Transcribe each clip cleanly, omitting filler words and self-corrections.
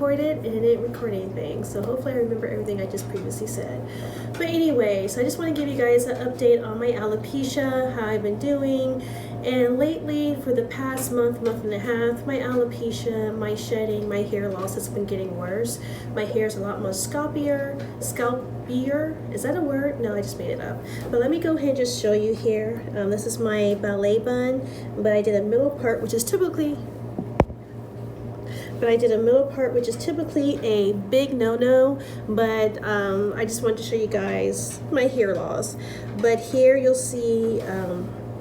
record it, and it didn't record anything. So hopefully I remember everything I just previously said. But anyway, so I just want to give you guys an update on my alopecia, how I've been doing. And lately, for the past month and a half, my alopecia, my shedding, my hair loss has been getting worse. My hair is a lot more scalpier. Is that a word? No, I just made it up. But let me go ahead and just show you here. This is my ballet bun, but I did a middle part, which is typically a big no-no, but I just wanted to show you guys my hair loss. But here you'll see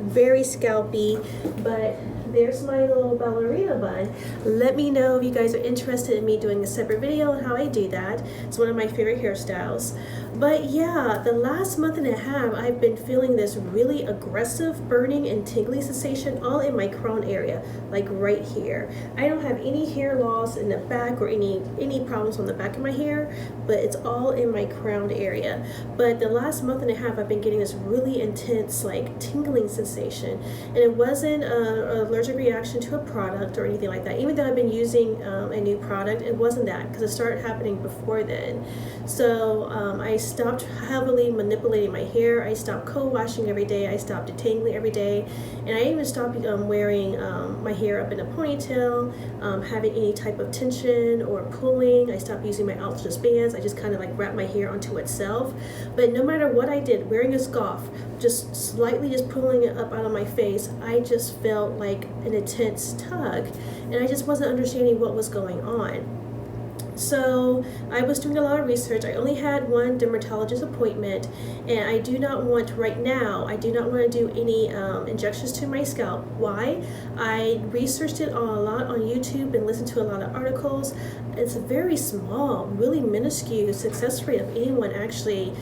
very scalpy, but there's my little ballerina bun. Let me know if you guys are interested in me doing a separate video on how I do that. It's one of my favorite hairstyles. But yeah, the last month and a half, I've been feeling this really aggressive burning and tingling sensation all in my crown area, like right here. I don't have any hair loss in the back or any problems on the back of my hair, but it's all in my crown area. But the last month and a half, I've been getting this really intense, like, tingling sensation. And it wasn't an allergic reaction to a product or anything like that. Even though I've been using a new product, it wasn't that, because it started happening before then. So I stopped heavily manipulating my hair. I stopped co-washing every day. I stopped detangling every day. And I even stopped wearing my hair up in a ponytail, having any type of tension or pulling. I stopped using my outless bands. I just kind of like wrapped my hair onto itself. But no matter what I did, wearing a scarf, just slightly just pulling it up out of my face, I just felt like an intense tug. And I just wasn't understanding what was going on. So I was doing a lot of research. I only had one dermatologist appointment, and I do not want right now, I do not want to do any injections to my scalp. Why? I researched it a lot on YouTube and listened to a lot of articles. It's a very small, really minuscule success rate of anyone actually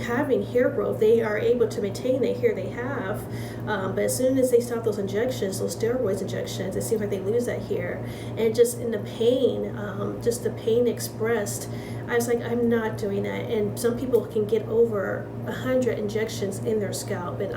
having hair growth. They are able to maintain the hair they have, but as soon as they stop those injections, those steroids injections, it seems like they lose that hair. And just in the pain, just the pain expressed, I was like, I'm not doing that. And some people can get over 100 injections in their scalp, and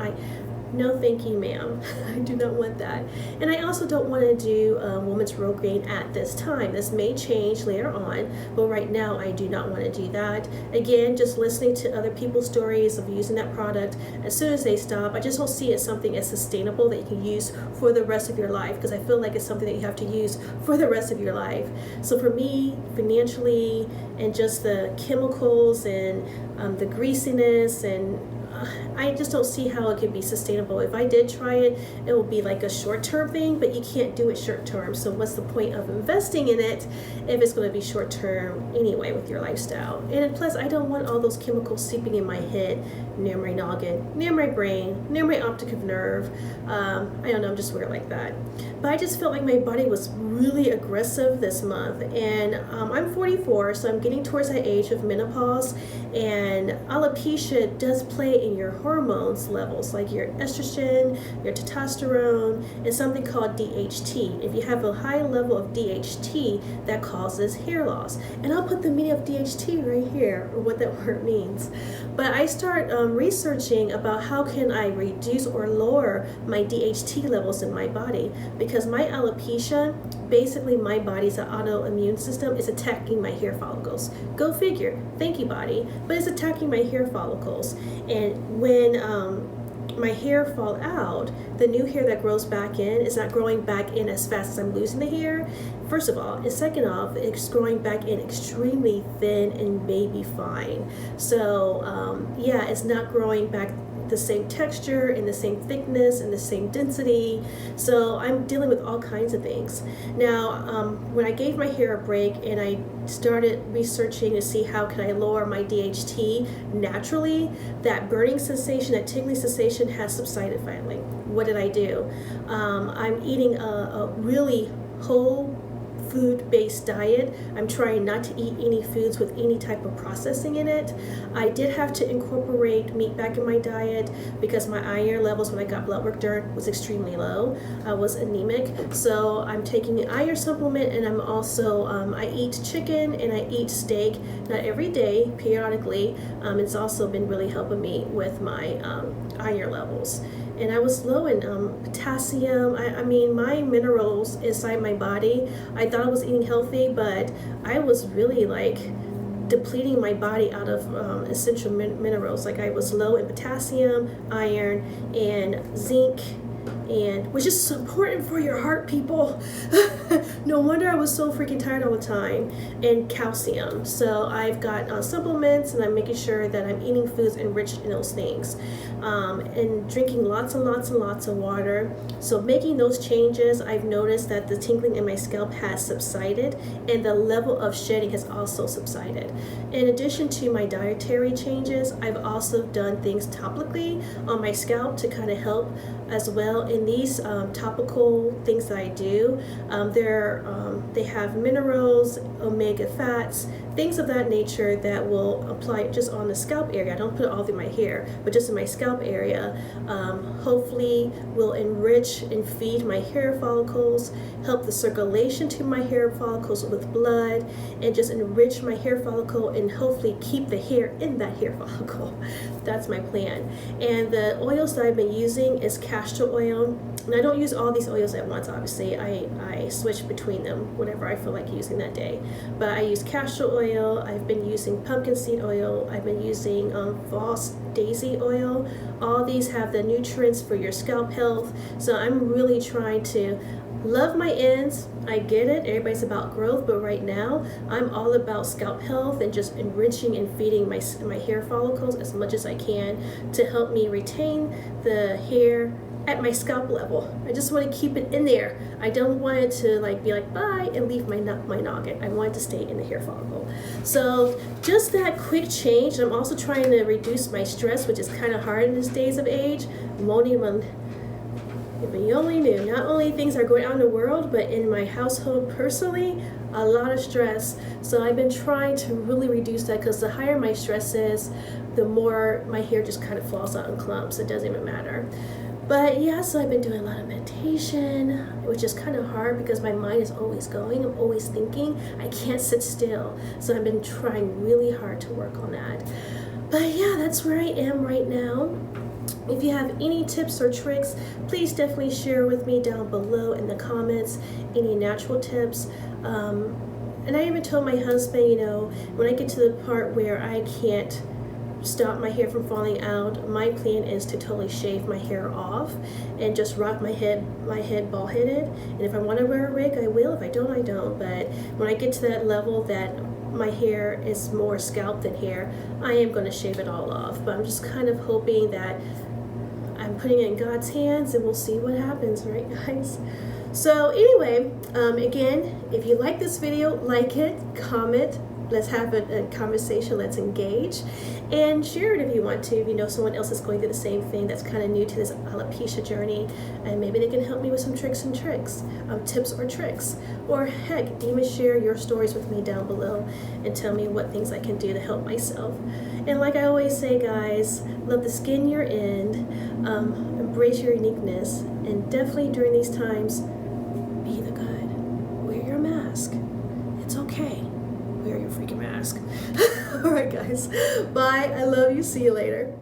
no thank you, ma'am. I do not want that. And I also don't want to do woman's Rogaine at this time. This may change later on, but right now I do not want to do that. Again, just listening to other people's stories of using that product, as soon as they stop, I just don't see it as something as sustainable that you can use for the rest of your life, because I feel like it's something that you have to use for the rest of your life. So for me, financially, and just the chemicals and the greasiness, and I just don't see how it could be sustainable. If I did try it, it will be like a short-term thing, but you can't do it short-term. So what's the point of investing in it if it's going to be short-term anyway with your lifestyle? And plus, I don't want all those chemicals seeping in my head, near my noggin, near my brain, near my optic nerve. I don't know, I'm just weird like that. But I just felt like my body was really aggressive this month. And I'm 44, so I'm getting towards that age of menopause. And alopecia does play in your hormones levels, like your estrogen, your testosterone, and something called DHT. If you have a high level of DHT, that causes hair loss. And I'll put the meaning of DHT right here, or what that word means. But I start researching about how can I reduce or lower my DHT levels in my body, because my alopecia, basically my body's autoimmune system is attacking my hair follicles. Go figure. Thank you, body. But it's attacking my hair follicles. And when my hair fall out, the new hair that grows back in is not growing back in as fast as I'm losing the hair, first of all. And second off, it's growing back in extremely thin and baby fine. So yeah, it's not growing back the same texture and the same thickness and the same density. So I'm dealing with all kinds of things. Now, when I gave my hair a break and I started researching to see how can I lower my DHT naturally, that burning sensation, that tingling sensation has subsided finally. What did I do? I'm eating a really whole food-based diet. I'm trying not to eat any foods with any type of processing in it. I did have to incorporate meat back in my diet because my iron levels when I got blood work done was extremely low. I was anemic, so I'm taking an iron supplement, and I'm also I eat chicken and I eat steak, not every day, periodically. It's also been really helping me with my iron levels. And I was low in potassium. I mean, my minerals inside my body, I thought thought I was eating healthy, but I was really like depleting my body out of essential minerals. Like I was low in potassium, iron, and zinc, and which is so important for your heart, people. No wonder I was so freaking tired all the time. And calcium. So I've got supplements, and I'm making sure that I'm eating foods enriched in those things, and drinking lots and lots and lots of water. So making those changes, I've noticed that the tingling in my scalp has subsided, and the level of shedding has also subsided. In addition to my dietary changes, I've also done things topically on my scalp to kind of help as well. In these topical things that I do, they have minerals, omega fats, things of that nature that will apply just on the scalp area. I don't put it all through my hair, but just in my scalp area. Hopefully will enrich and feed my hair follicles, help the circulation to my hair follicles with blood, and just enrich my hair follicle and hopefully keep the hair in that hair follicle. That's my plan. And the oils that I've been using is castor oil. And I don't use all these oils at once, obviously. I switch between them, whatever I feel like using that day. But I use castor oil, I've been using pumpkin seed oil, I've been using false daisy oil. All these have the nutrients for your scalp health. So I'm really trying to love my ends. I get it, everybody's about growth, but right now I'm all about scalp health and just enriching and feeding my hair follicles as much as I can to help me retain the hair at my scalp level. I just want to keep it in there. I don't want it to like be like bye and leave my noggin. I want it to stay in the hair follicle. So just that quick change. I'm also trying to reduce my stress, which is kind of hard in these days of age. If you only knew, not only things are going on in the world, but in my household personally, a lot of stress. So I've been trying to really reduce that, because the higher my stress is, the more my hair just kind of falls out in clumps. It doesn't even matter. But yeah, so I've been doing a lot of meditation, which is kind of hard because my mind is always going. I'm always thinking. I can't sit still. So I've been trying really hard to work on that. But yeah, that's where I am right now. If you have any tips or tricks, please definitely share with me down below in the comments, any natural tips. And I even told my husband, you know, when I get to the part where I can't stop my hair from falling out, my plan is to totally shave my hair off and just rock my head bald-headed. And if I want to wear a wig, I will. If I don't, I don't. But when I get to that level that my hair is more scalp than hair, I am going to shave it all off. But I'm just kind of hoping that I'm putting it in God's hands, and we'll see what happens, right, guys? So anyway, again, if you like this video, like it, comment. Let's have a conversation, let's engage, and share it if you want to. If you know someone else is going through the same thing that's kind of new to this alopecia journey, and maybe they can help me with some tips or tricks. Or heck, even share your stories with me down below and tell me what things I can do to help myself. And like I always say, guys, love the skin you're in, embrace your uniqueness, and definitely during these times, be the good. Wear your mask. It's okay. Wear your freaking mask. All right, guys. Bye. I love you. See you later.